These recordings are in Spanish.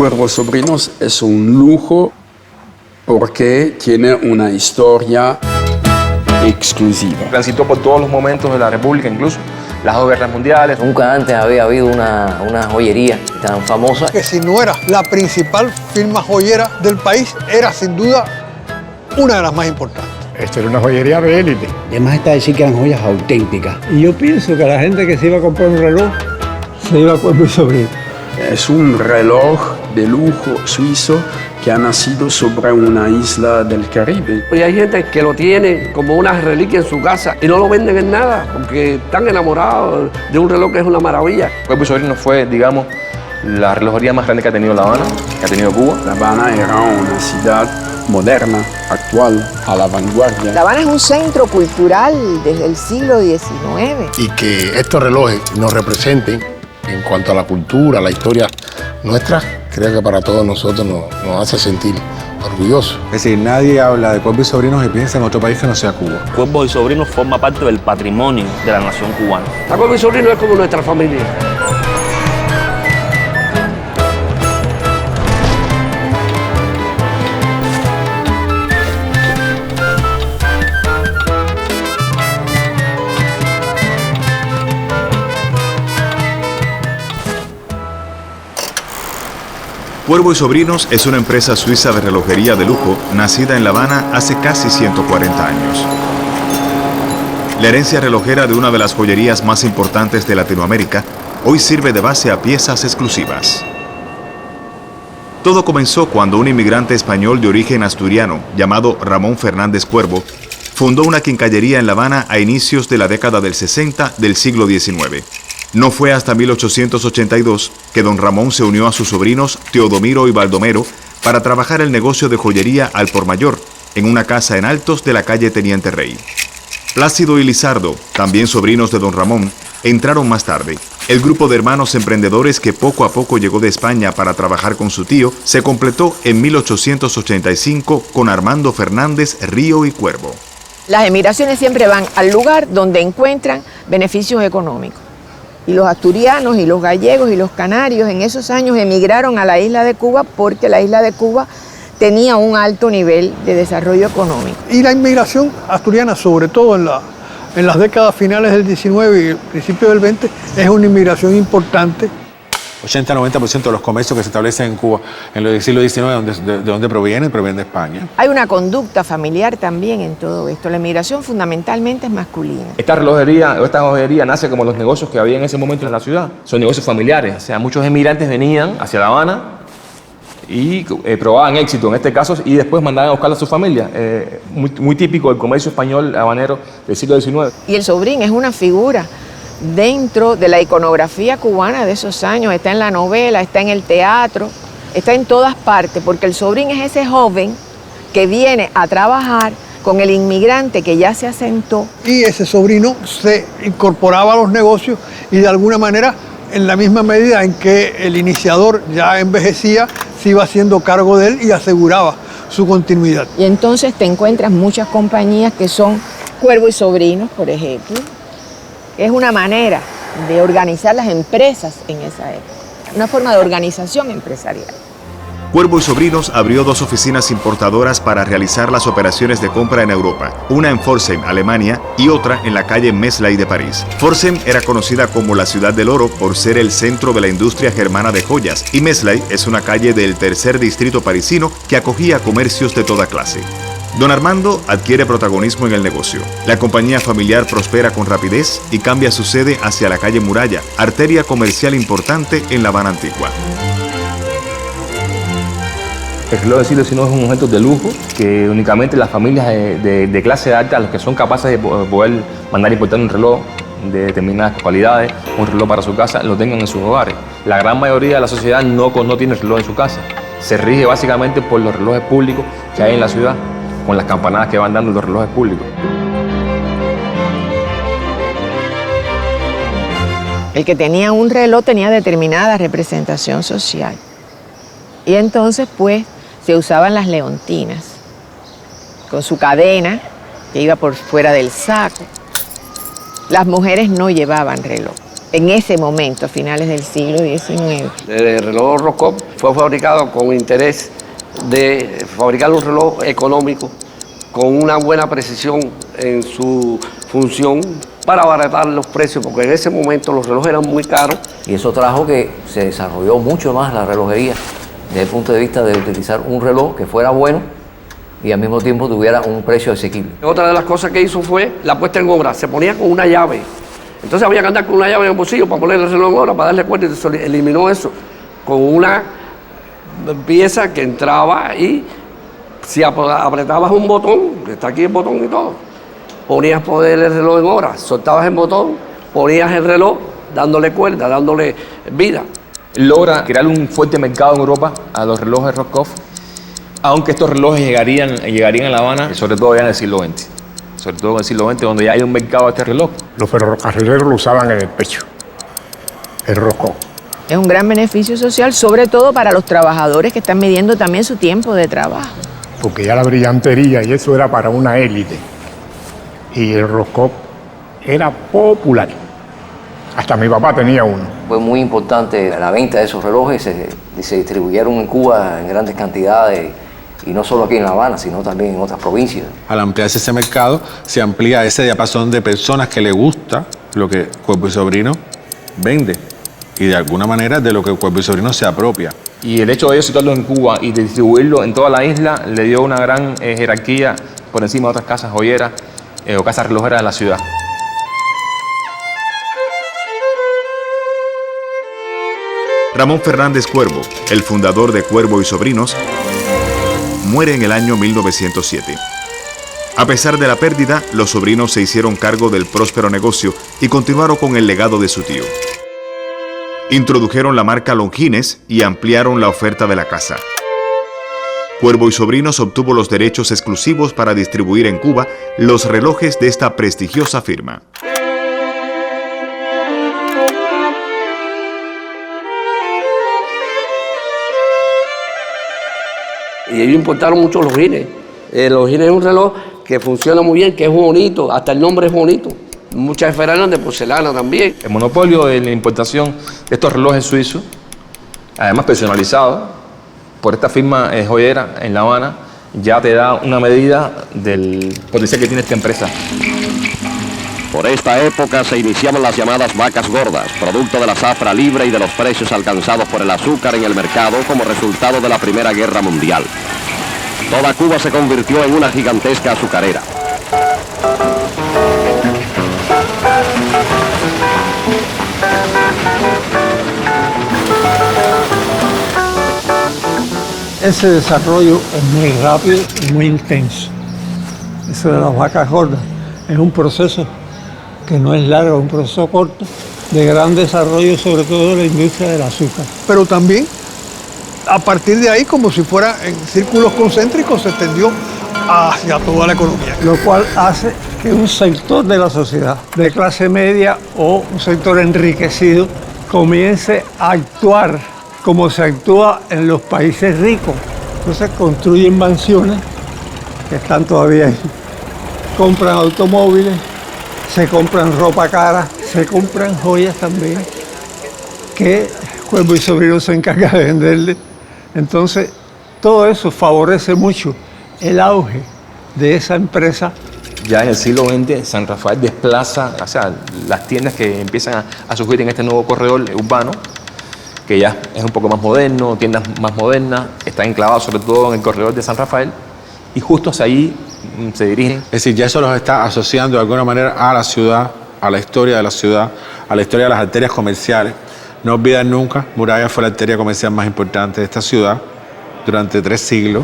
Cuervo Sobrinos es un lujo porque tiene una historia exclusiva. Transitó por todos los momentos de la República, incluso las dos guerras mundiales. Nunca antes había habido una joyería tan famosa. Que si no era la principal firma joyera del país, era sin duda una de las más importantes. Esto era una joyería de élite. Además está decir que eran joyas auténticas. Y yo pienso que la gente que se iba a comprar un reloj, se iba a Cuervo y Sobrino. Es un reloj de lujo suizo que ha nacido sobre una isla del Caribe. Y hay gente que lo tiene como una reliquia en su casa y no lo venden en nada porque están enamorados de un reloj que es una maravilla. Cuervo y Sobrino fue, digamos, la relojería más grande que ha tenido La Habana, que ha tenido Cuba. La Habana era una ciudad moderna, actual, a la vanguardia. La Habana es un centro cultural desde el siglo XIX. Y que estos relojes nos representen en cuanto a la cultura, la historia nuestra, creo que para todos nosotros nos hace sentir orgullosos. Es decir, nadie habla de Cuervo y Sobrinos y piensa en otro país que no sea Cuba. Cuervo y Sobrinos forma parte del patrimonio de la nación cubana. La Cuervo y Sobrino es como nuestra familia. Cuervo y Sobrinos es una empresa suiza de relojería de lujo nacida en La Habana hace casi 140 años. La herencia relojera de una de las joyerías más importantes de Latinoamérica hoy sirve de base a piezas exclusivas. Todo comenzó cuando un inmigrante español de origen asturiano llamado Ramón Fernández Cuervo fundó una quincallería en La Habana a inicios de la década del 60 del siglo XIX. No fue hasta 1882 que don Ramón se unió a sus sobrinos Teodomiro y Baldomero para trabajar el negocio de joyería al por mayor en una casa en Altos de la calle Teniente Rey. Plácido y Lizardo, también sobrinos de don Ramón, entraron más tarde. El grupo de hermanos emprendedores que poco a poco llegó de España para trabajar con su tío se completó en 1885 con Armando Fernández Río y Cuervo. Las emigraciones siempre van al lugar donde encuentran beneficios económicos. Y los asturianos y los gallegos y los canarios en esos años emigraron a la isla de Cuba porque la isla de Cuba tenía un alto nivel de desarrollo económico. Y la inmigración asturiana, sobre todo en las décadas finales del 19 y el principio del 20, es una inmigración importante. 80-90% de los comercios que se establecen en Cuba en el siglo XIX, ¿de dónde provienen? Provienen de España. Hay una conducta familiar también en todo esto. La inmigración fundamentalmente es masculina. Esta relojería o esta joyería nace como los negocios que había en ese momento en la ciudad. Son negocios familiares. O sea, muchos emigrantes venían hacia La Habana y probaban éxito en este caso y después mandaban a buscar a su familia. Muy típico del comercio español habanero del siglo XIX. Y el Sobrín es una figura dentro de la iconografía cubana de esos años. Está en la novela, está en el teatro, está en todas partes, porque el Sobrín es ese joven que viene a trabajar con el inmigrante que ya se asentó. Y ese sobrino se incorporaba a los negocios y de alguna manera, en la misma medida en que el iniciador ya envejecía, se iba haciendo cargo de él y aseguraba su continuidad. Y entonces te encuentras muchas compañías que son Cuervo y Sobrinos, por ejemplo. Es una manera de organizar las empresas en esa época, una forma de organización empresarial. Cuervo y Sobrinos abrió dos oficinas importadoras para realizar las operaciones de compra en Europa, una en Pforzheim, Alemania, y otra en la calle Meslay de París. Pforzheim era conocida como la Ciudad del Oro por ser el centro de la industria germana de joyas, y Meslay es una calle del tercer distrito parisino que acogía comercios de toda clase. Don Armando adquiere protagonismo en el negocio. La compañía familiar prospera con rapidez y cambia su sede hacia la calle Muralla, arteria comercial importante en La Habana antigua. El reloj del siglo XIX es un objeto de lujo que únicamente las familias de clase alta, los que son capaces de poder mandar a importar un reloj de determinadas cualidades, un reloj para su casa, lo tengan en sus hogares. La gran mayoría de la sociedad no tiene reloj en su casa. Se rige básicamente por los relojes públicos que hay en la ciudad, con las campanadas que van dando los relojes públicos. El que tenía un reloj tenía determinada representación social. Y entonces, pues, se usaban las leontinas, con su cadena, que iba por fuera del saco. Las mujeres no llevaban reloj. en ese momento, a finales del siglo XIX. El reloj Roscoe fue fabricado con interés de fabricar un reloj económico con una buena precisión en su función para abaratar los precios, porque en ese momento los relojes eran muy caros. Y eso trajo que se desarrolló mucho más la relojería desde el punto de vista de utilizar un reloj que fuera bueno y al mismo tiempo tuviera un precio asequible. Otra de las cosas que hizo fue la puesta en obra. Se ponía con una llave. Entonces había que andar con una llave en el bolsillo para poner el reloj en obra, para darle cuenta, y se eliminó eso con una pieza que entraba y si apretabas un botón, que está aquí el botón y todo, ponías poner el reloj en hora, soltabas el botón, ponías el reloj, dándole cuerda, dándole vida. Logra crear un fuerte mercado en Europa a los relojes Roscoe, aunque estos relojes llegarían a La Habana, sobre todo ya en el siglo XX. Sobre todo en el siglo XX, donde ya hay un mercado de este reloj. Los ferrocarrileros lo usaban en el pecho, el Roscoe. Es un gran beneficio social, sobre todo para los trabajadores que están midiendo también su tiempo de trabajo. Porque ya la brillantería y eso era para una élite. Y el Roscoe era popular. Hasta mi papá tenía uno. Fue muy importante la venta de esos relojes, se distribuyeron en Cuba en grandes cantidades, y no solo aquí en La Habana, sino también en otras provincias. Al ampliarse ese mercado, se amplía ese diapasón de personas que le gusta lo que Cuervo y Sobrino vende. Y de alguna manera de lo que Cuervo y Sobrino se apropia. Y el hecho de ellos situarlo en Cuba y de distribuirlo en toda la isla le dio una gran jerarquía por encima de otras casas joyeras o casas relojeras de la ciudad. Ramón Fernández Cuervo, el fundador de Cuervo y Sobrinos, muere en el año 1907. A pesar de la pérdida, los sobrinos se hicieron cargo del próspero negocio y continuaron con el legado de su tío. Introdujeron la marca Longines y ampliaron la oferta de la casa. Cuervo y Sobrinos obtuvo los derechos exclusivos para distribuir en Cuba los relojes de esta prestigiosa firma. Y ellos importaron mucho los Longines. Los Longines es un reloj que funciona muy bien, que es bonito, hasta el nombre es bonito. Muchas esferas eran de porcelana también. El monopolio de la importación de estos relojes suizos, además personalizados por esta firma joyera en La Habana, ya te da una medida del potencial que tiene esta empresa. Por esta época se iniciaban las llamadas vacas gordas, producto de la zafra libre y de los precios alcanzados por el azúcar en el mercado como resultado de la Primera Guerra Mundial. Toda Cuba se convirtió en una gigantesca azucarera. Ese desarrollo es muy rápido y muy intenso. Eso de las vacas gordas es un proceso que no es largo, es un proceso corto, de gran desarrollo, sobre todo de la industria del azúcar. Pero también, a partir de ahí, como si fuera en círculos concéntricos, se extendió hacia toda la economía. Lo cual hace que un sector de la sociedad, de clase media o un sector enriquecido, comience a actuar como se actúa en los países ricos. Entonces construyen mansiones que están todavía ahí, compran automóviles, se compran ropa cara, se compran joyas también, que Cuervo y Sobrino se encarga de venderle. Entonces, todo eso favorece mucho el auge de esa empresa. Ya en el siglo XX, San Rafael desplaza, o sea, las tiendas que empiezan a surgir en este nuevo corredor urbano, que ya es un poco más moderno, tiendas más modernas, está enclavado sobre todo en el corredor de San Rafael, y justo hacia allí se dirigen. Es decir, ya eso los está asociando de alguna manera a la ciudad, a la historia de la ciudad, a la historia de las arterias comerciales. No olviden nunca, Muralla fue la arteria comercial más importante de esta ciudad durante 3 siglos,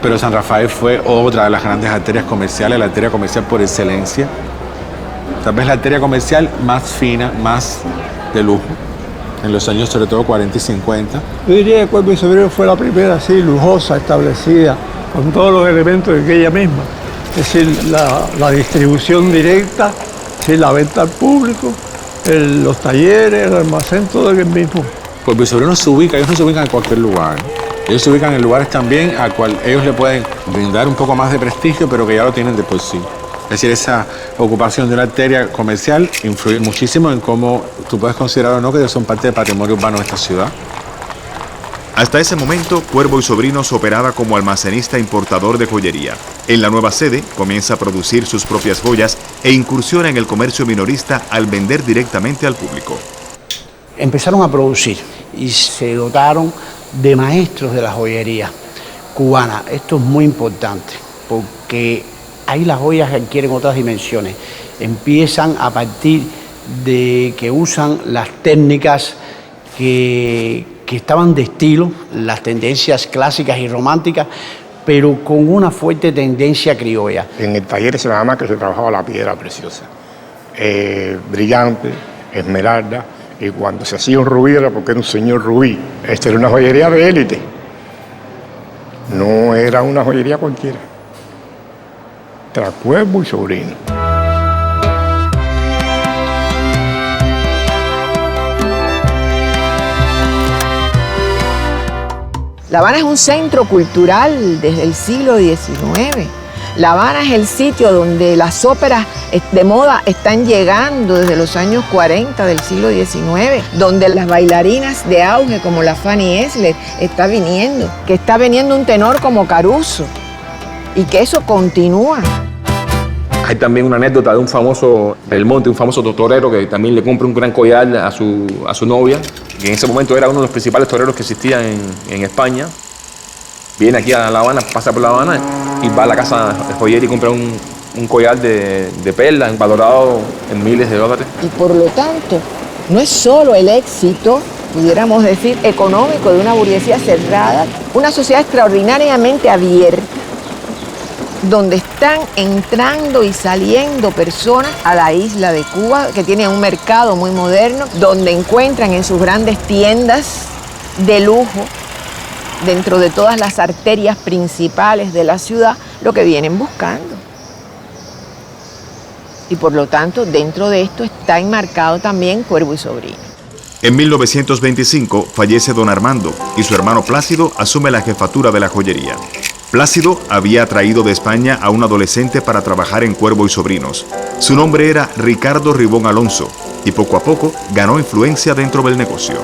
pero San Rafael fue otra de las grandes arterias comerciales, la arteria comercial por excelencia. Tal vez la arteria comercial más fina, más de lujo, en los años sobre todo 40 y 50. Yo diría que Cuervo y Sobrino fue la primera así lujosa, establecida, con todos los elementos de aquella misma. Es decir, la distribución directa, es decir, la venta al público, los talleres, el almacén, todo el mismo. Cuervo y Sobrino se ubica, ellos no se ubican en cualquier lugar. Ellos se ubican en lugares también al cual ellos le pueden brindar un poco más de prestigio, pero que ya lo tienen de por sí. Es decir, esa ocupación de una arteria comercial influye muchísimo en cómo tú puedes considerar o no que ellos son parte del patrimonio urbano de esta ciudad. Hasta ese momento, Cuervo y Sobrinos operaba como almacenista importador de joyería. En la nueva sede, comienza a producir sus propias joyas e incursiona en el comercio minorista al vender directamente al público. Empezaron a producir y se dotaron de maestros de la joyería cubana. Esto es muy importante porque ahí las joyas adquieren otras dimensiones. Empiezan a partir de que usan las técnicas que estaban de estilo, las tendencias clásicas y románticas, pero con una fuerte tendencia criolla. En el taller se llama que se trabajaba la piedra preciosa, brillante, esmeralda, y cuando se hacía un rubí era porque era un señor rubí. Esta era una joyería de élite, no era una joyería cualquiera. Era Cuervo y Sobrino. La Habana es un centro cultural desde el siglo XIX. La Habana es el sitio donde las óperas de moda están llegando desde los años 40 del siglo XIX, donde las bailarinas de auge como la Fanny Esler está viniendo, que está viniendo un tenor como Caruso, y que eso continúa. Hay también una anécdota de un famoso Belmonte, un famoso torero que también le compra un gran collar a su novia, que en ese momento era uno de los principales toreros que existían en España. Viene aquí a La Habana, pasa por La Habana y va a la casa de joyería y compra un collar de perlas valorado en miles de dólares. Y por lo tanto, no es solo el éxito, pudiéramos decir, económico de una burguesía cerrada, una sociedad extraordinariamente abierta, donde están entrando y saliendo personas a la isla de Cuba, que tiene un mercado muy moderno, donde encuentran en sus grandes tiendas de lujo, dentro de todas las arterias principales de la ciudad, lo que vienen buscando. Y por lo tanto, dentro de esto está enmarcado también Cuervo y Sobrino. En 1925 fallece don Armando y su hermano Plácido asume la jefatura de la joyería. Plácido había traído de España a un adolescente para trabajar en Cuervo y Sobrinos. Su nombre era Ricardo Ribón Alonso y poco a poco ganó influencia dentro del negocio.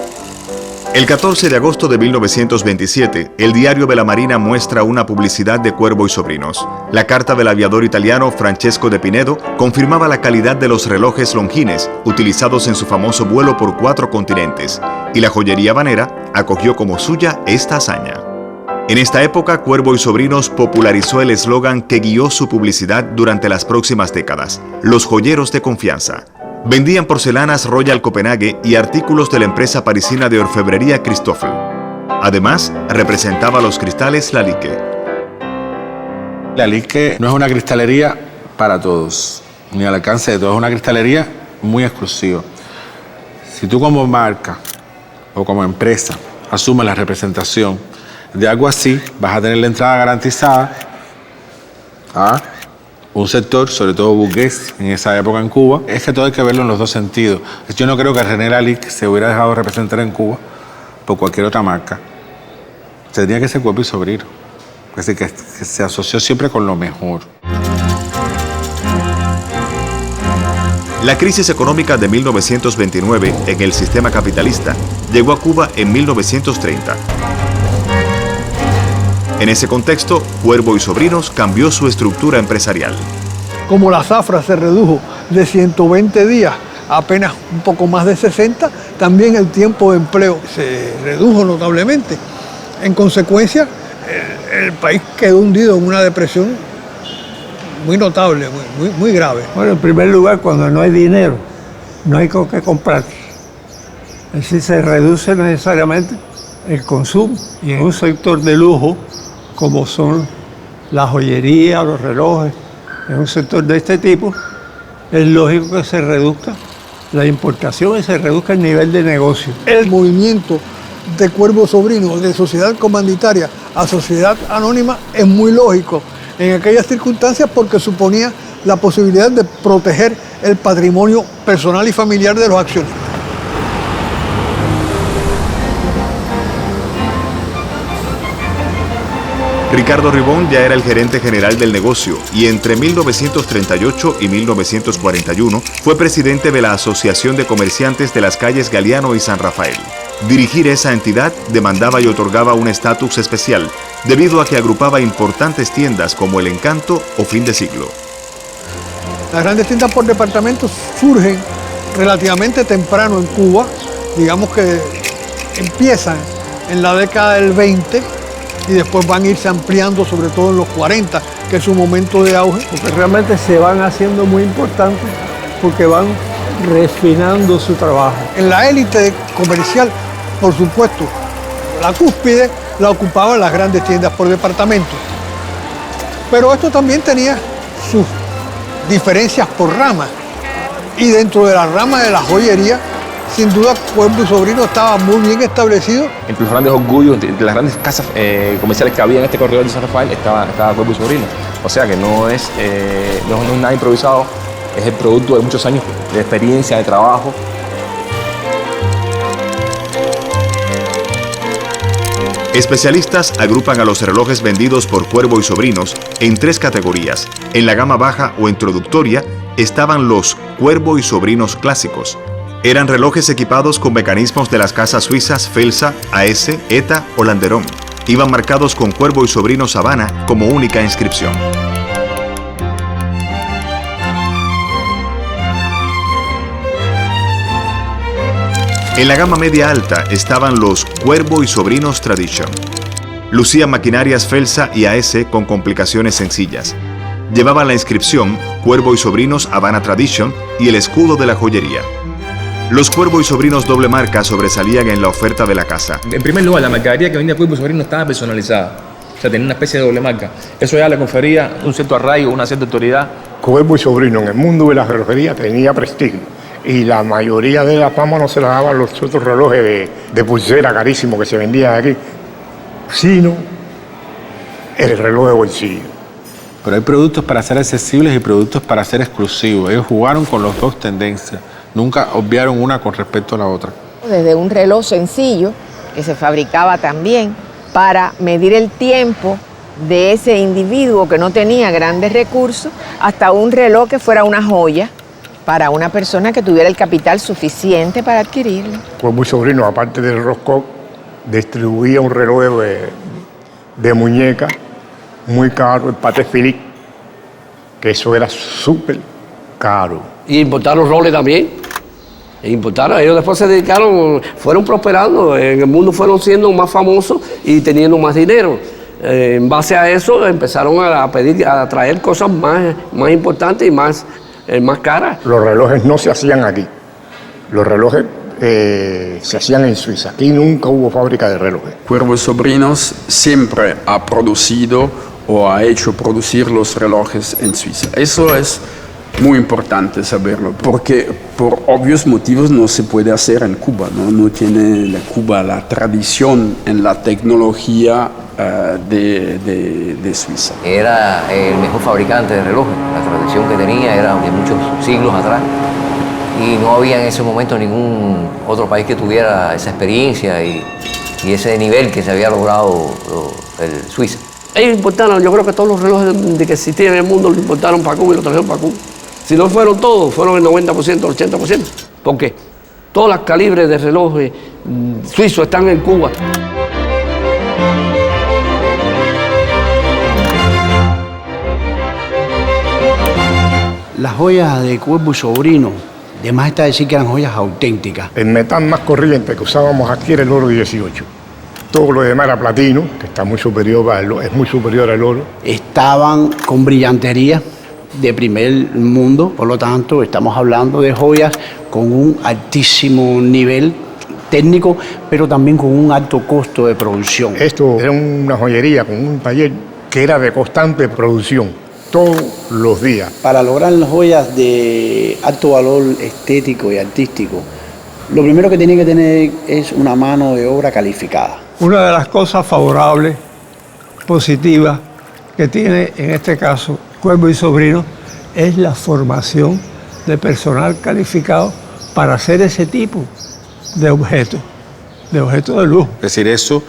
El 14 de agosto de 1927, el diario de la Marina muestra una publicidad de Cuervo y Sobrinos. La carta del aviador italiano Francesco de Pinedo confirmaba la calidad de los relojes Longines utilizados en su famoso vuelo por 4 continentes, y la joyería habanera acogió como suya esta hazaña. En esta época, Cuervo y Sobrinos popularizó el eslogan que guió su publicidad durante las próximas décadas: los joyeros de confianza. Vendían porcelanas Royal Copenhague y artículos de la empresa parisina de orfebrería Christoffel. Además, representaba los cristales Lalique. Lalique no es una cristalería para todos, ni al alcance de todos, es una cristalería muy exclusiva. Si tú como marca o como empresa asumes la representación de algo así, vas a tener la entrada garantizada a un sector, sobre todo burgués, en esa época en Cuba. Es que todo hay que verlo en los dos sentidos. Yo no creo que René Lalique se hubiera dejado representar en Cuba por cualquier otra marca. Tenía que ser Cuervo y Sobrino. Es decir, que se asoció siempre con lo mejor. La crisis económica de 1929 en el sistema capitalista llegó a Cuba en 1930. En ese contexto, Cuervo y Sobrinos cambió su estructura empresarial. Como la zafra se redujo de 120 días a apenas un poco más de 60, también el tiempo de empleo se redujo notablemente. En consecuencia, el país quedó hundido en una depresión muy notable, muy grave. Bueno, en primer lugar, cuando no hay dinero, no hay con qué comprar. Es decir, se reduce necesariamente el consumo. Y en un sector de lujo, como son la joyería, los relojes, en un sector de este tipo, es lógico que se reduzca la importación y se reduzca el nivel de negocio. El movimiento de Cuervo Sobrino, de sociedad comanditaria a sociedad anónima, es muy lógico en aquellas circunstancias porque suponía la posibilidad de proteger el patrimonio personal y familiar de los accionistas. Ricardo Ribón ya era el gerente general del negocio y entre 1938 y 1941 fue presidente de la Asociación de Comerciantes de las calles Galeano y San Rafael. Dirigir esa entidad demandaba y otorgaba un estatus especial, debido a que agrupaba importantes tiendas como El Encanto o Fin de Siglo. Las grandes tiendas por departamentos surgen relativamente temprano en Cuba, digamos que empiezan en la década del 20 y después van a irse ampliando, sobre todo en los 40, que es su momento de auge. Porque realmente se van haciendo muy importantes porque van refinando su trabajo. En la élite comercial, por supuesto, la cúspide la ocupaban las grandes tiendas por departamento. Pero esto también tenía sus diferencias por ramas. Y dentro de la rama de la joyería, sin duda, Cuervo y Sobrino estaba muy bien establecido. Entre los grandes orgullos, entre las grandes casas comerciales que había en este corredor de San Rafael, estaba Cuervo y Sobrino. O sea que no es nada improvisado, es el producto de muchos años de experiencia, de trabajo. Especialistas agrupan a los relojes vendidos por Cuervo y Sobrinos en 3 categorías. En la gama baja o introductoria estaban los Cuervo y Sobrinos clásicos. Eran relojes equipados con mecanismos de las casas suizas Felsa, AS, ETA o Landerón. Iban marcados con Cuervo y Sobrinos Habana como única inscripción. En la gama media alta estaban los Cuervo y Sobrinos Tradition. Lucían maquinarias Felsa y AS con complicaciones sencillas. Llevaban la inscripción Cuervo y Sobrinos Habana Tradition y el escudo de la joyería. Los Cuervo y Sobrinos doble marca sobresalían en la oferta de la casa. En primer lugar, la mercadería que vendía Cuervo y Sobrinos estaba personalizada. O sea, tenía una especie de doble marca. Eso ya le confería un cierto arraigo, una cierta autoridad. Cuervo y Sobrino en el mundo de la relojería tenía prestigio. Y la mayoría de la fama no se la daban los otros relojes de pulsera carísimos que se vendían aquí, sino el reloj de bolsillo. Pero hay productos para ser accesibles y productos para ser exclusivos. Ellos jugaron con las dos tendencias. Nunca obviaron una con respecto a la otra. Desde un reloj sencillo, que se fabricaba también para medir el tiempo de ese individuo que no tenía grandes recursos, hasta un reloj que fuera una joya para una persona que tuviera el capital suficiente para adquirirlo. Cuervo y Sobrino, aparte del Roscoe, distribuía un reloj de muñeca muy caro, el Patek Philippe, que eso era súper caro. Y importaron roles también. Importaron, ellos después se dedicaron, fueron prosperando, en el mundo fueron siendo más famosos y teniendo más dinero. En base a eso empezaron a pedir, a traer cosas más importantes y más caras. Los relojes no se hacían aquí. Los relojes se hacían en Suiza. Aquí nunca hubo fábrica de relojes. Cuervo y Sobrinos siempre ha producido o ha hecho producir los relojes en Suiza. Eso es muy importante saberlo, porque por obvios motivos no se puede hacer en Cuba, ¿no? No tiene Cuba la tradición en la tecnología de Suiza. Era el mejor fabricante de relojes. La tradición que tenía era de muchos siglos atrás y no había en ese momento ningún otro país que tuviera esa experiencia y ese nivel que se había logrado el Suiza. Ellos importaron, yo creo que todos los relojes que existían en el mundo los importaron para Cuba y los trajeron para Cuba. Si no fueron todos, fueron el 90%, el 80%. Porque todos los calibres de relojes suizos están en Cuba. Las joyas de Cuervo y Sobrino, de más está decir que eran joyas auténticas. El metal más corriente que usábamos aquí era el oro 18. Todo lo demás era platino, que está muy superior es muy superior al oro. Estaban con brillantería de primer mundo, por lo tanto estamos hablando de joyas con un altísimo nivel técnico, pero también con un alto costo de producción. Esto era una joyería con un taller que era de constante producción, todos los días. Para lograr joyas de alto valor estético y artístico, lo primero que tiene que tener es una mano de obra calificada. Una de las cosas favorables, positivas, que tiene en este caso Cuervo y Sobrino es la formación de personal calificado para hacer ese tipo de objetos de lujo. Es decir, eso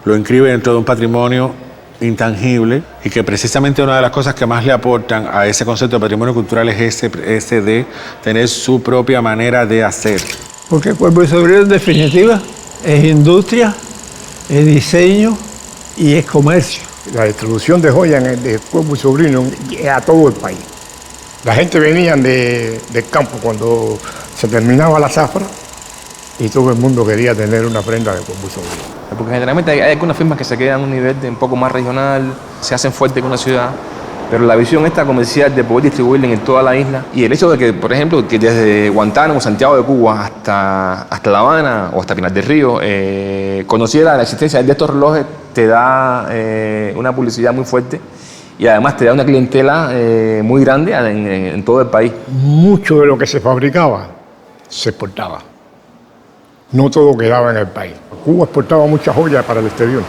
lo inscribe dentro de un patrimonio intangible y que precisamente una de las cosas que más le aportan a ese concepto de patrimonio cultural es ese de tener su propia manera de hacer. Porque Cuervo y Sobrino, en definitiva, es industria, es diseño y es comercio. La distribución de joyas de Cuervo y Sobrino a todo el país. La gente venía del campo cuando se terminaba la zafra y todo el mundo quería tener una prenda de Cuervo y Sobrino. Porque generalmente hay algunas firmas que se quedan a un nivel un poco más regional, se hacen fuertes con una ciudad, pero la visión esta comercial de poder distribuirla en toda la isla y el hecho de que, por ejemplo, que desde Guantánamo, Santiago de Cuba hasta La Habana o hasta Pinar del Río, conociera la existencia de estos relojes, te da una publicidad muy fuerte y además te da una clientela muy grande en todo el país. Mucho de lo que se fabricaba se exportaba. No todo quedaba en el país. Cuba exportaba muchas joyas para el exterior.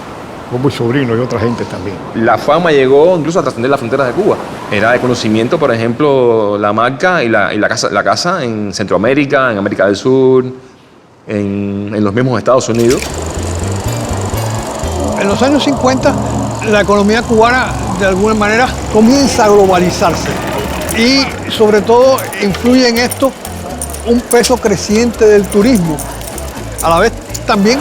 Cuervo y Sobrino y otra gente también. La fama llegó incluso a trascender las fronteras de Cuba. Era de conocimiento, por ejemplo, la marca y la casa en Centroamérica, en América del Sur, en los mismos Estados Unidos. En los años 50, la economía cubana de alguna manera comienza a globalizarse y sobre todo influye en esto un peso creciente del turismo. A la vez también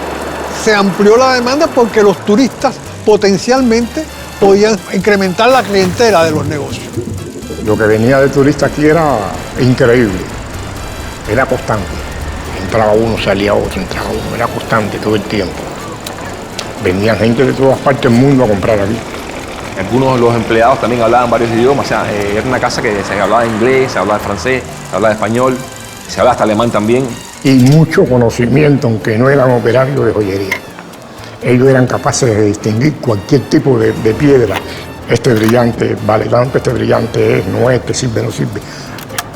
se amplió la demanda porque los turistas potencialmente podían incrementar la clientela de los negocios. Lo que venía de turistas aquí era increíble, era constante. Entraba uno, salía otro, entraba uno, era constante todo el tiempo. Venían gente de todas partes del mundo a comprar aquí. Algunos de los empleados también hablaban varios idiomas, o sea, era una casa que se hablaba inglés, se hablaba francés, se hablaba español, se hablaba hasta alemán también. Y mucho conocimiento, aunque no eran operarios de joyería. Ellos eran capaces de distinguir cualquier tipo de piedra. Este brillante vale tanto, este brillante no es, este sirve, no sirve.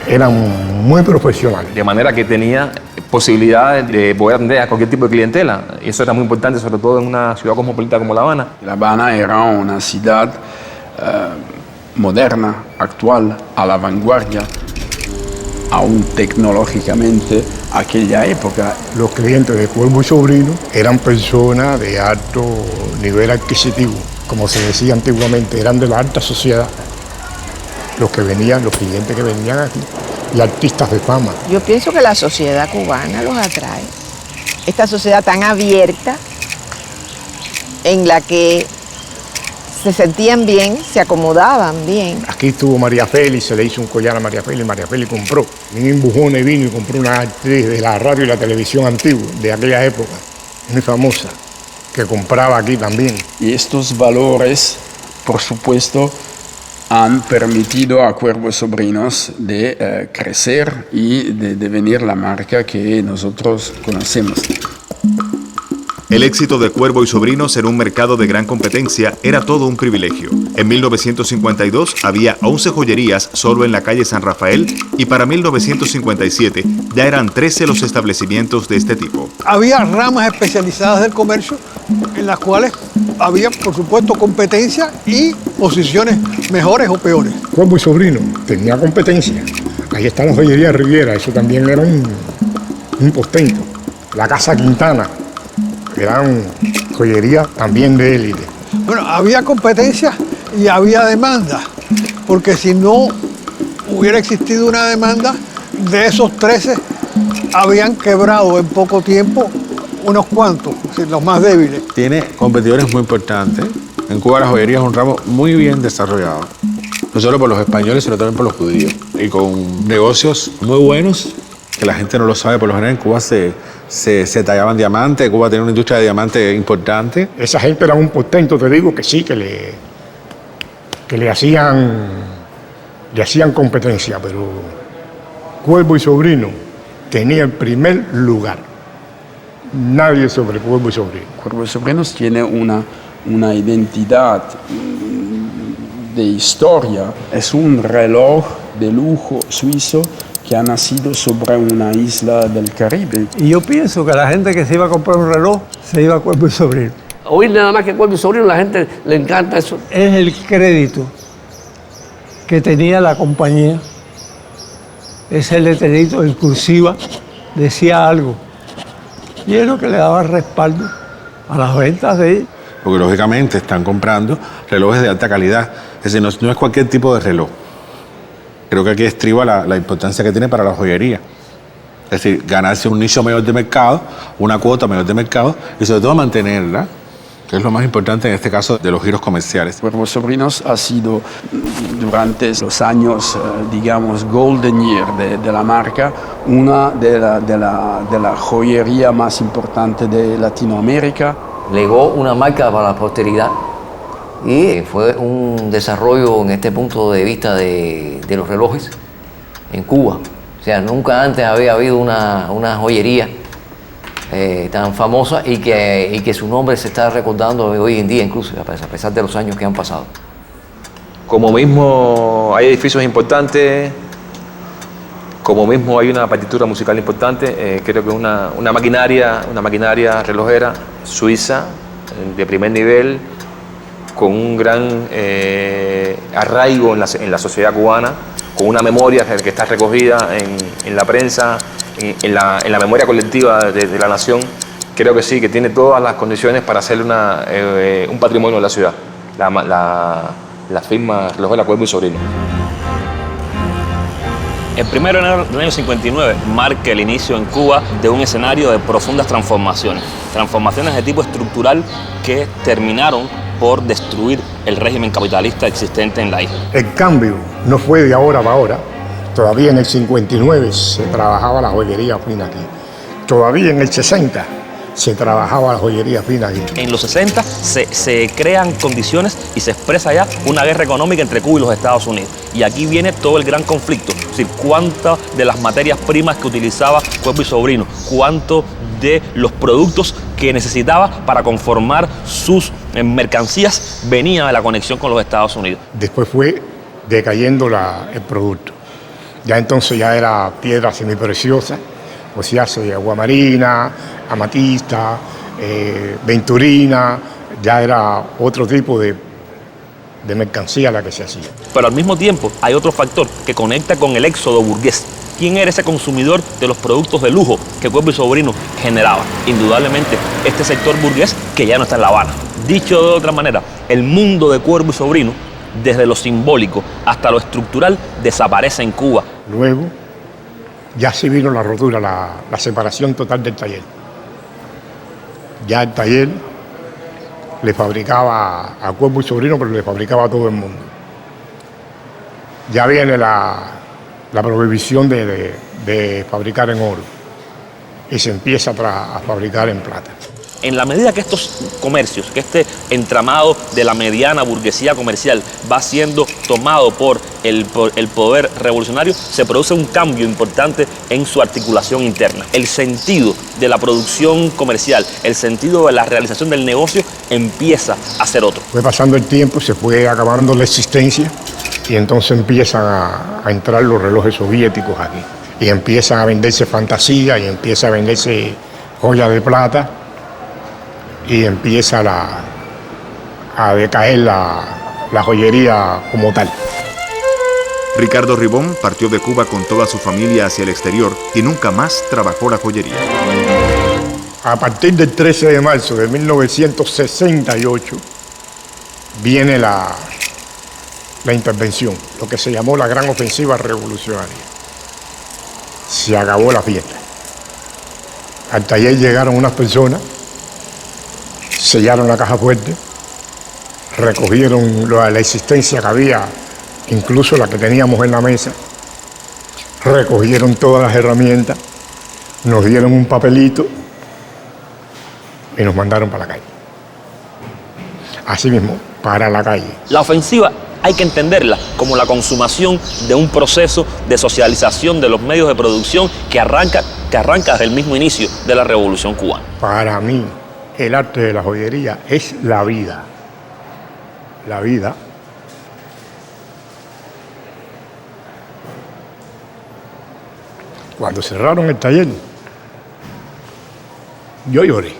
Eran muy profesionales. De manera que tenía posibilidad de poder atender a cualquier tipo de clientela. Y eso era muy importante, sobre todo en una ciudad cosmopolita como La Habana. La Habana era una ciudad moderna, actual, a la vanguardia, aún tecnológicamente, aquella época. Los clientes de Cuervo y Sobrino eran personas de alto nivel adquisitivo, como se decía antiguamente, eran de la alta sociedad. Los clientes que venían aquí, y artistas de fama. Yo pienso que la sociedad cubana los atrae. Esta sociedad tan abierta, en la que se sentían bien, se acomodaban bien. Aquí estuvo María Félix, se le hizo un collar a María Félix compró. Un embujone vino y compró una actriz de la radio y la televisión antigua, de aquella época, muy famosa, que compraba aquí también. Y estos valores, por supuesto, han permitido a Cuervo y Sobrinos de crecer y de devenir la marca que nosotros conocemos. El éxito de Cuervo y Sobrinos en un mercado de gran competencia era todo un privilegio. En 1952 había 11 joyerías solo en la calle San Rafael y para 1957 ya eran 13 los establecimientos de este tipo. Había ramas especializadas del comercio en las cuales había, por supuesto, competencia y posiciones mejores o peores. Cuervo y Sobrino tenía competencia. Ahí está la joyería Riviera, eso también era un postento. La Casa Quintana. Eran joyería también de élite. Bueno, había competencia y había demanda, porque si no hubiera existido una demanda, de esos 13 habían quebrado en poco tiempo unos cuantos, los más débiles. Tiene competidores muy importantes. En Cuba la joyería es un ramo muy bien desarrollado, no solo por los españoles, sino también por los judíos. Y con negocios muy buenos, que la gente no lo sabe, por lo general en Cuba se tallaban diamantes, Cuba tenía una industria de diamantes importante. Esa gente era un portento, te digo, que sí, que le hacían competencia, pero Cuervo y Sobrino tenía el primer lugar. Nadie sobre Cuervo y Sobrino. Cuervo y Sobrinos tiene una identidad de historia. Es un reloj de lujo suizo que ha nacido sobre una isla del Caribe. Y yo pienso que la gente que se iba a comprar un reloj se iba a Cuervo y Sobrino. Oír nada más que Cuervo y Sobrino, la gente le encanta eso. Es el crédito que tenía la compañía. Ese letrerito en cursiva decía algo. Y es lo que le daba respaldo a las ventas de ellos. porque lógicamente están comprando relojes de alta calidad. Es decir, no es cualquier tipo de reloj. Creo que aquí estriba la importancia que tiene para la joyería. Es decir, ganarse un nicho mayor de mercado, una cuota mayor de mercado y sobre todo mantenerla, que es lo más importante en este caso de los giros comerciales. Cuervos Sobrinos ha sido durante los años, digamos, golden year de la marca, una de la joyería más importante de Latinoamérica. Legó una marca para la posteridad y fue un desarrollo en este punto de vista de los relojes en Cuba. O sea, nunca antes había habido una joyería tan famosa y que su nombre se está recordando hoy en día, incluso a pesar de los años que han pasado. Como mismo hay edificios importantes, como mismo hay una partitura musical importante, creo que una maquinaria relojera suiza de primer nivel, con un gran arraigo en la sociedad cubana, con una memoria que está recogida en la prensa, en la memoria colectiva de la nación. Creo que sí, que tiene todas las condiciones para ser un patrimonio de la ciudad, la firma relojera Cuervo y Sobrino. El 1 de enero del año 59 marca el inicio en Cuba de un escenario de profundas transformaciones de tipo estructural que terminaron por destruir el régimen capitalista existente en la isla. El cambio no fue de ahora para ahora. Todavía en el 59 se trabajaba la joyería fina aquí. Todavía en el 60 se trabajaba la joyería fina aquí. En los 60 se crean condiciones y se expresa ya una guerra económica entre Cuba y los Estados Unidos. Y aquí viene todo el gran conflicto. Es decir, cuántas de las materias primas que utilizaba Cuervo y Sobrino, cuánto de los productos que necesitaba para conformar sus mercancías venía de la conexión con los Estados Unidos. Después fue decayendo el producto. Ya entonces ya era piedra semipreciosa, osiazo de aguamarina, amatista, venturina, ya era otro tipo de mercancía la que se hacía. Pero al mismo tiempo hay otro factor que conecta con el éxodo burgués. ¿Quién era ese consumidor de los productos de lujo que Cuervo y Sobrino generaba? Indudablemente este sector burgués que ya no está en La Habana. Dicho de otra manera, el mundo de Cuervo y Sobrino, desde lo simbólico hasta lo estructural, desaparece en Cuba. Luego ya se vino la rotura, la separación total del taller. Ya el taller le fabricaba a Cuervo y Sobrino, pero le fabricaba a todo el mundo. Ya viene la prohibición de fabricar en oro y se empieza a fabricar en plata. En la medida que estos comercios, que este entramado de la mediana burguesía comercial va siendo tomado por el poder revolucionario, se produce un cambio importante en su articulación interna. El sentido de la producción comercial, el sentido de la realización del negocio empieza a ser otro. Fue pasando el tiempo, se fue acabando la existencia y entonces empiezan a entrar los relojes soviéticos aquí. Y empiezan a venderse fantasía y empieza a venderse joya de plata. Y empieza a decaer la joyería como tal. Ricardo Ribón partió de Cuba con toda su familia hacia el exterior y nunca más trabajó la joyería. A partir del 13 de marzo de 1968 viene la intervención, lo que se llamó la Gran Ofensiva Revolucionaria. Se acabó la fiesta. Al taller llegaron unas personas, sellaron la caja fuerte, recogieron la existencia que había, incluso la que teníamos en la mesa, recogieron todas las herramientas, nos dieron un papelito y nos mandaron para la calle. Así mismo, para la calle. La ofensiva hay que entenderla como la consumación de un proceso de socialización de los medios de producción que arranca desde el mismo inicio de la Revolución Cubana. Para mí, el arte de la joyería es la vida. La vida. Cuando cerraron el taller, yo lloré.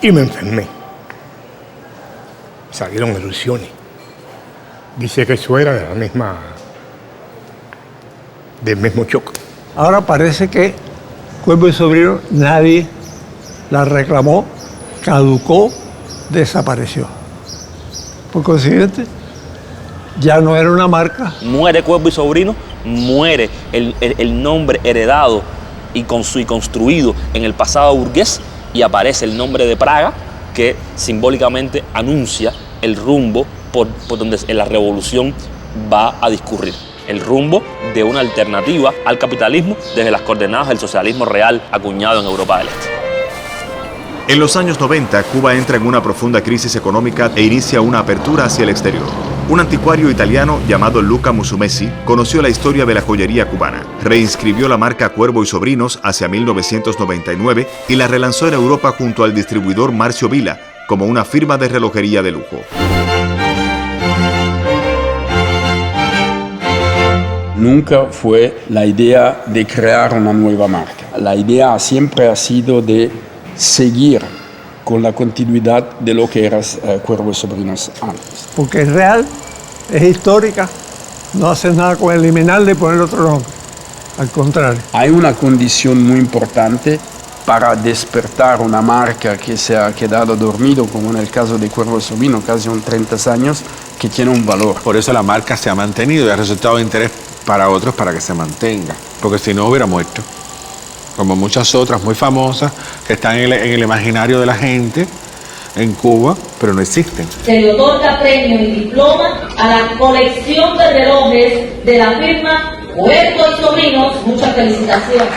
Y me enfermé. Salieron erupciones. Dice que eso era de del mismo choque. Ahora parece que Cuervo y Sobrino nadie la reclamó, caducó, desapareció. Por consiguiente, ya no era una marca. Muere Cuervo y Sobrino, muere el nombre heredado y construido en el pasado burgués, y aparece el nombre de Praga, que simbólicamente anuncia el rumbo por donde la revolución va a discurrir. El rumbo de una alternativa al capitalismo desde las coordenadas del socialismo real acuñado en Europa del Este. En los años 90, Cuba entra en una profunda crisis económica e inicia una apertura hacia el exterior. Un anticuario italiano llamado Luca Musumeci conoció la historia de la joyería cubana, reinscribió la marca Cuervo y Sobrinos hacia 1999 y la relanzó en Europa junto al distribuidor Marcio Vila como una firma de relojería de lujo. Nunca fue la idea de crear una nueva marca. La idea siempre ha sido de seguir con la continuidad de lo que era Cuervo y Sobrinos antes. Porque es real, es histórica, no hace nada con eliminarle y poner otro nombre. Al contrario. Hay una condición muy importante para despertar una marca que se ha quedado dormido, como en el caso de Cuervo y Sobrino, casi 30 años, que tiene un valor. Por eso la marca se ha mantenido y ha resultado de interés para otros para que se mantenga, porque si no hubiera muerto. Como muchas otras muy famosas que están en el imaginario de la gente en Cuba, pero no existen. Se le otorga premio y diploma a la colección de relojes de la firma Cuervo y Sobrinos. Muchas felicitaciones.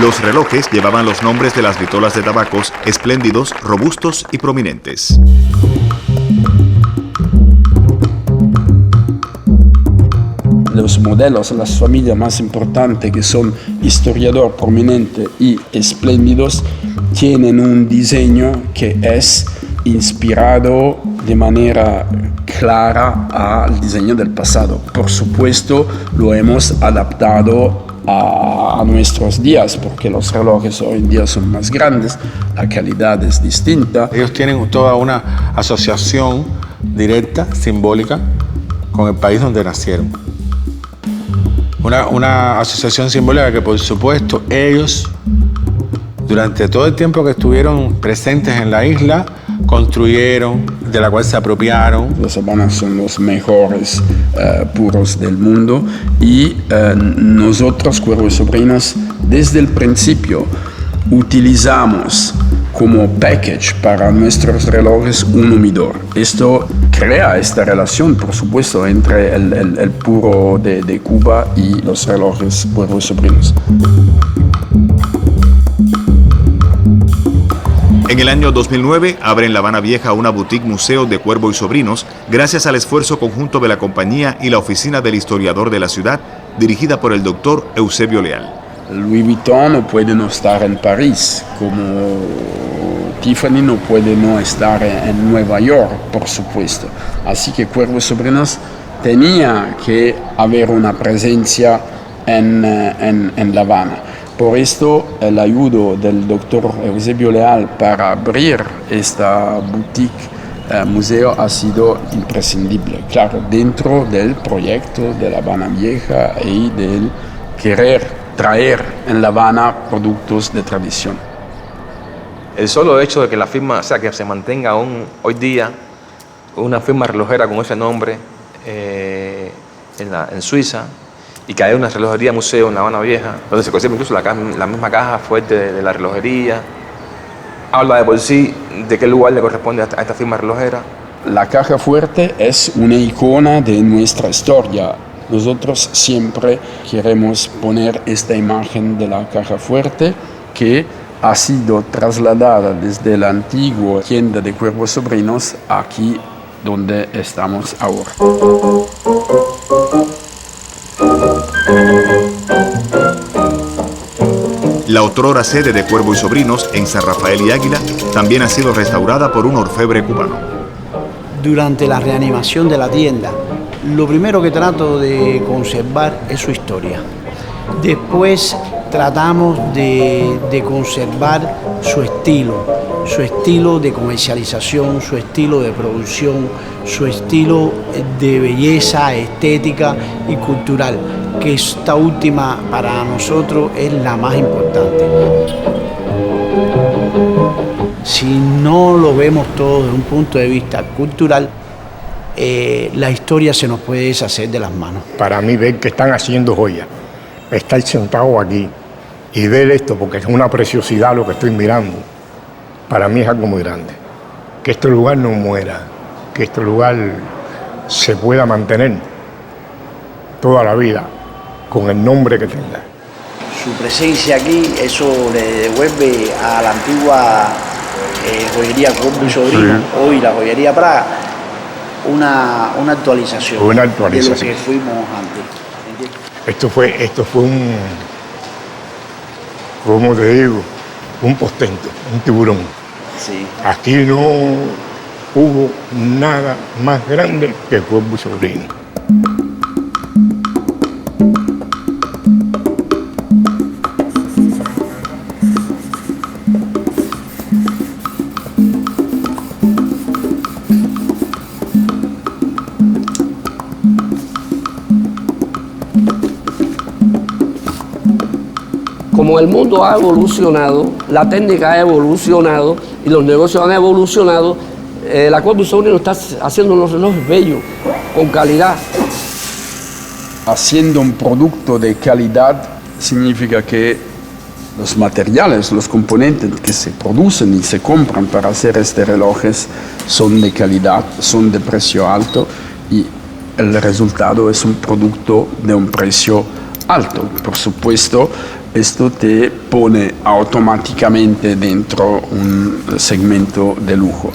Los relojes llevaban los nombres de las vitolas de tabacos espléndidos, robustos y prominentes. Los modelos, las familias más importantes, que son Historiador, Prominente y Espléndidos, tienen un diseño que es inspirado de manera clara al diseño del pasado. Por supuesto, lo hemos adaptado a nuestros días, porque los relojes hoy en día son más grandes, la calidad es distinta. Ellos tienen toda una asociación directa, simbólica, con el país donde nacieron. Una asociación simbólica que, por supuesto, ellos, durante todo el tiempo que estuvieron presentes en la isla, construyeron, de la cual se apropiaron. Los habanos son los mejores puros del mundo y nosotros, Cuervo y Sobrinos, desde el principio utilizamos como package para nuestros relojes un humidor. Esto crea esta relación, por supuesto, entre el puro de Cuba y los relojes Cuervo y Sobrinos. En el año 2009 abre en La Habana Vieja una boutique museo de Cuervo y Sobrinos gracias al esfuerzo conjunto de la compañía y la oficina del historiador de la ciudad, dirigida por el doctor Eusebio Leal. Louis Vuitton no puede no estar en París, como Tiffany no puede no estar en Nueva York, por supuesto. Así que Cuervo y Sobrinos tenía que haber una presencia en La Habana. Por esto, el ayudo del doctor Eusebio Leal para abrir esta boutique museo ha sido imprescindible. Claro, dentro del proyecto de La Habana Vieja y del querer traer en La Habana productos de tradición. El solo hecho de que la firma, o sea, que se mantenga aún hoy día una firma relojera con ese nombre en Suiza, y que haya una relojería museo en La Habana Vieja, donde se conserva incluso la misma caja fuerte de la relojería, habla de por sí de qué lugar le corresponde a esta firma relojera. La caja fuerte es una icona de nuestra historia. Nosotros siempre queremos poner esta imagen de la caja fuerte que ha sido trasladada desde la antigua tienda de Cuervo y Sobrinos aquí donde estamos ahora. La otrora sede de Cuervo y Sobrinos en San Rafael y Águila también ha sido restaurada por un orfebre cubano. Durante la reanimación de la tienda, lo primero que trato de conservar es su historia. Después tratamos de conservar su estilo, su estilo de comercialización, su estilo de producción, su estilo de belleza, estética y cultural, que esta última para nosotros es la más importante. Si no lo vemos todo desde un punto de vista cultural, la historia se nos puede deshacer de las manos. Para mí ver que están haciendo joyas, estar sentado aquí y ver esto, porque es una preciosidad lo que estoy mirando, para mí es algo muy grande. Que este lugar no muera, que este lugar se pueda mantener toda la vida con el nombre que tenga. Su presencia aquí, eso le devuelve a la antigua joyería Cuervo y Sobrino, sí, hoy la joyería Praga, una actualización, de lo que fuimos antes. Esto fue un, ¿cómo te digo? Un postento, un tiburón. Sí. Aquí no hubo nada más grande que Cuervo y Sobrino. Como el mundo ha evolucionado, la técnica ha evolucionado y los negocios han evolucionado, la Cuervo y Sobrino está haciendo unos relojes bellos, con calidad. Haciendo un producto de calidad significa que los materiales, los componentes que se producen y se compran para hacer estos relojes son de calidad, son de precio alto y el resultado es un producto de un precio alto. Por supuesto, esto te pone automáticamente dentro un segmento de lujo.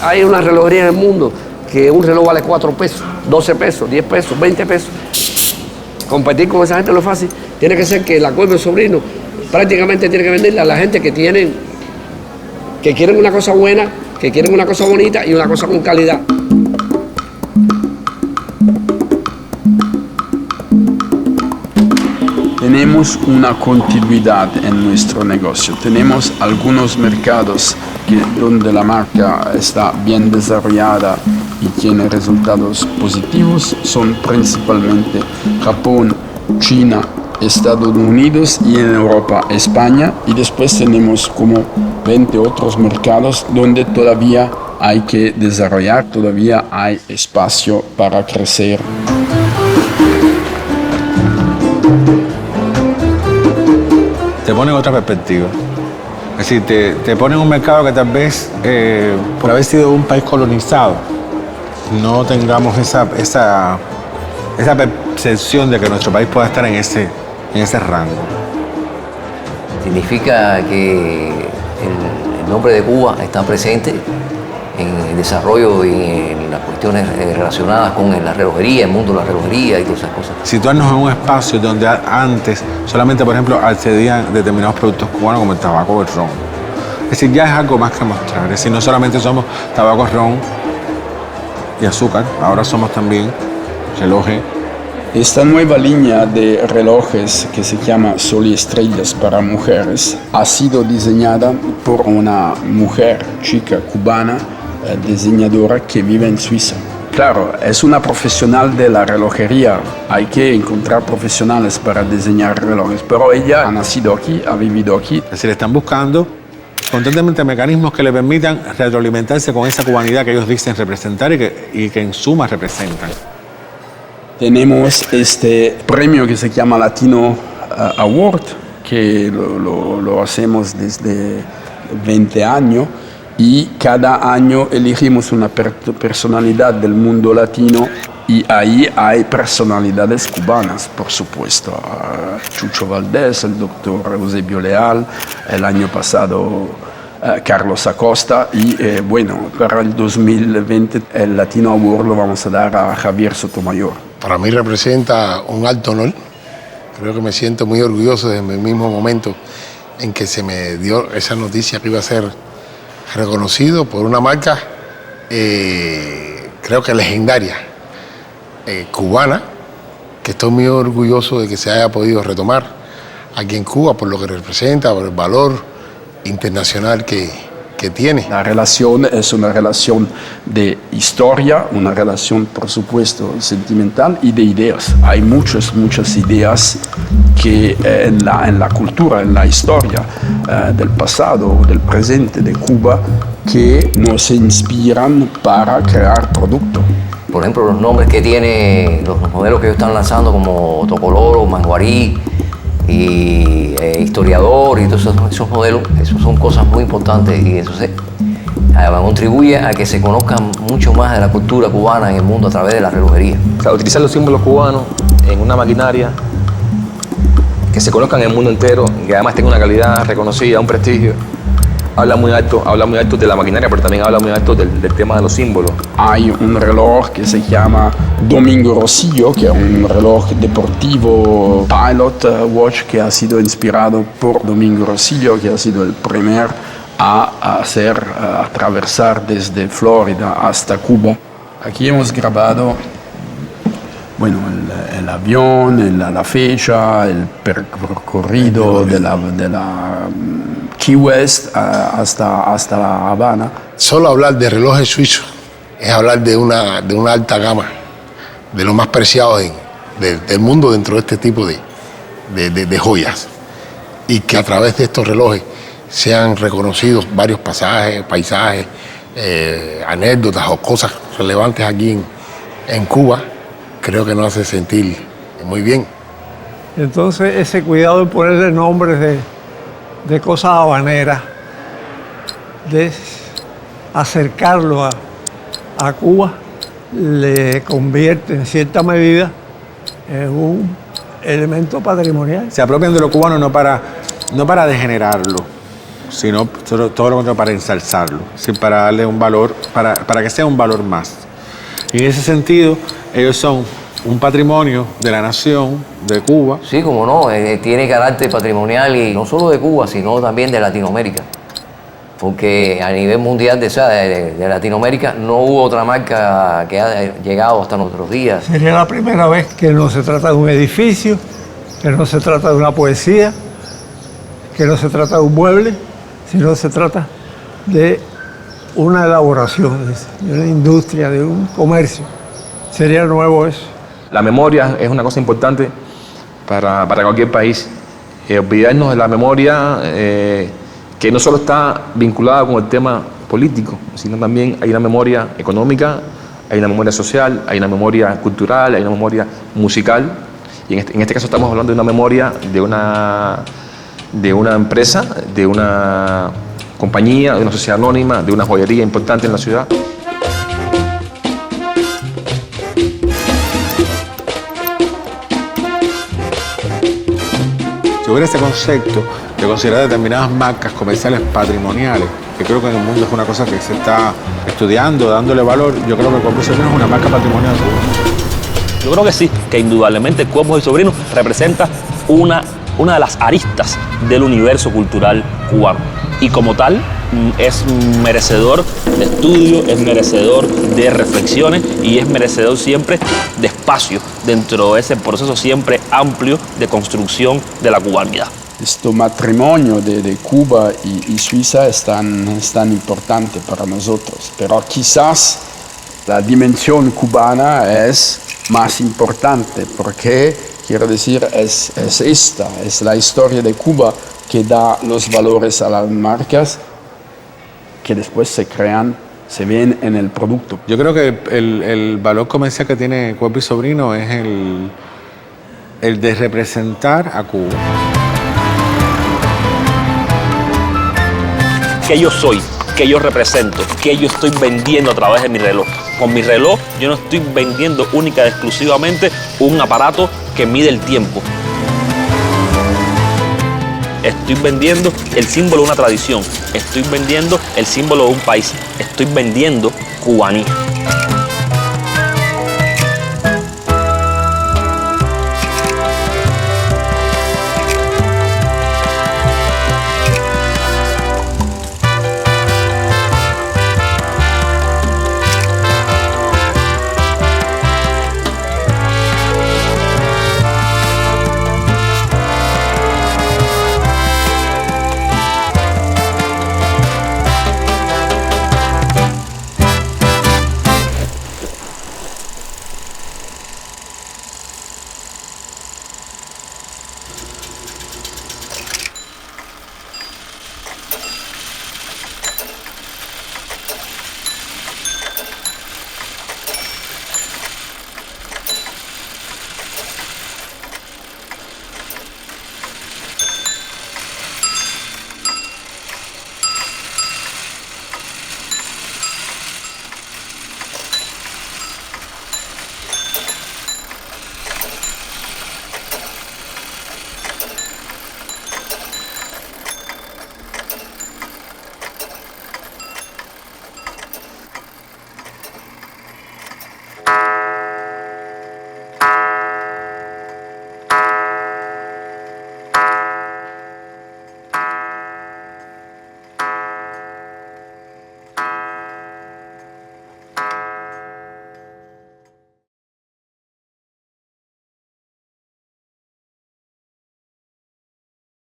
Hay una relojería en el mundo que un reloj vale 4 pesos, 12 pesos, 10 pesos, 20 pesos. Competir con esa gente no es fácil. Tiene que ser que la Cuervo y Sobrino prácticamente tiene que venderle a la gente que quieren una cosa buena, que quieren una cosa bonita y una cosa con calidad. Tenemos una continuidad en nuestro negocio. Tenemos algunos mercados donde la marca está bien desarrollada y tiene resultados positivos. Son principalmente Japón, China, Estados Unidos y en Europa, España. Y después tenemos como 20 otros mercados donde todavía hay que desarrollar, todavía hay espacio para crecer. Te pone otra perspectiva. Es decir, te pone en un mercado que tal vez, por haber sido un país colonizado, no tengamos esa percepción de que nuestro país pueda estar en ese rango. Significa que el nombre de Cuba está presente en el desarrollo y en las cuestiones relacionadas con la relojería, el mundo de la relojería y todas esas cosas. Situarnos en un espacio donde antes solamente, por ejemplo, accedían determinados productos cubanos como el tabaco o el ron. Es decir, ya es algo más que mostrar. Es decir, no solamente somos tabaco, ron y azúcar, ahora somos también relojes. Esta nueva línea de relojes que se llama Sol y Estrellas para mujeres ha sido diseñada por una mujer, chica cubana, diseñadora que vive en Suiza. Claro, es una profesional de la relojería, hay que encontrar profesionales para diseñar relojes, pero ella ha nacido aquí, ha vivido aquí. Es decir, están buscando constantemente mecanismos que le permitan retroalimentarse con esa cubanidad que ellos dicen representar y que en suma representan. Tenemos este premio que se llama Latino Award, que lo hacemos desde 20 años y cada año elegimos una personalidad del mundo latino y ahí hay personalidades cubanas, por supuesto. Chucho Valdés, el doctor Eusebio Leal, el año pasado Carlos Acosta y bueno, para el 2020 el Latino Award lo vamos a dar a Javier Sotomayor. Para mí representa un alto honor. Creo que me siento muy orgulloso desde el mismo momento en que se me dio esa noticia que iba a ser reconocido por una marca, creo que legendaria, cubana, que estoy muy orgulloso de que se haya podido retomar aquí en Cuba por lo que representa, por el valor internacional que que tiene. La relación es una relación de historia, una relación, por supuesto, sentimental y de ideas. Hay muchas ideas que en la cultura, en la historia del pasado, del presente de Cuba, que nos inspiran para crear productos. Por ejemplo, los nombres que tiene, los modelos que ellos están lanzando como Tocoloro, Manguarí y Historiador y todos esos modelos, esos son cosas muy importantes y eso contribuye a que se conozca mucho más de la cultura cubana en el mundo a través de la relojería. O sea, utilizar los símbolos cubanos en una maquinaria que se conozca en el mundo entero, que además tenga una calidad reconocida, un prestigio. Habla muy alto de la maquinaria, pero también habla muy alto del tema de los símbolos. Hay un reloj que se llama Domingo Rosillo, que es un reloj deportivo Pilot Watch que ha sido inspirado por Domingo Rosillo, que ha sido el primer a atravesar desde Florida hasta Cuba. Aquí hemos grabado el avión, la fecha, el percorrido de la Key West hasta La Habana. Solo hablar de relojes suizos es hablar de una alta gama, de lo más preciado del mundo dentro de este tipo de joyas. Y que a través de estos relojes sean reconocidos varios paisajes, anécdotas o cosas relevantes aquí en Cuba, creo que nos hace sentir muy bien. Entonces ese cuidado de ponerle nombres de cosas habaneras, de acercarlo a Cuba, le convierte en cierta medida en un elemento patrimonial. Se apropian de lo cubano no para degenerarlo, sino todo lo contrario, para ensalzarlo, para darle un valor, para que sea un valor más. Y en ese sentido, ellos son un patrimonio de la nación, de Cuba. Sí, como no, tiene carácter patrimonial y no solo de Cuba, sino también de Latinoamérica. Porque a nivel mundial de Latinoamérica no hubo otra marca que haya llegado hasta nuestros días. Sería la primera vez que no se trata de un edificio, que no se trata de una poesía, que no se trata de un mueble, sino se trata de una elaboración, de una industria, de un comercio. Sería nuevo eso. La memoria es una cosa importante para cualquier país. Olvidarnos de la memoria que no solo está vinculada con el tema político, sino también hay una memoria económica, hay una memoria social, hay una memoria cultural, hay una memoria musical. Y en este caso estamos hablando de una memoria de una empresa, de una compañía, de una sociedad anónima, de una joyería importante en la ciudad. Si hubiera este concepto de considerar determinadas marcas comerciales patrimoniales, que creo que en el mundo es una cosa que se está estudiando, dándole valor, yo creo que Cuerpos y Sobrinos es una marca patrimonial. Yo creo que sí, que indudablemente Cuerpos y Sobrinos representa una de las aristas del universo cultural cubano. Y como tal, es merecedor de estudio, es merecedor de reflexiones y es merecedor siempre de espacio dentro de ese proceso siempre amplio de construcción de la cubanidad. Este matrimonio de Cuba y Suiza es tan importante para nosotros, pero quizás la dimensión cubana es más importante porque, quiero decir, es la historia de Cuba que da los valores a las marcas que después se ven en el producto. Yo creo que el valor comercial que tiene Cuerpos y Sobrinos es el de representar a Cuba. ¿Qué yo soy? ¿Qué yo represento? ¿Qué yo estoy vendiendo a través de mi reloj? Con mi reloj yo no estoy vendiendo única y exclusivamente un aparato que mide el tiempo. Estoy vendiendo el símbolo de una tradición. Estoy vendiendo el símbolo de un país. Estoy vendiendo cubanía.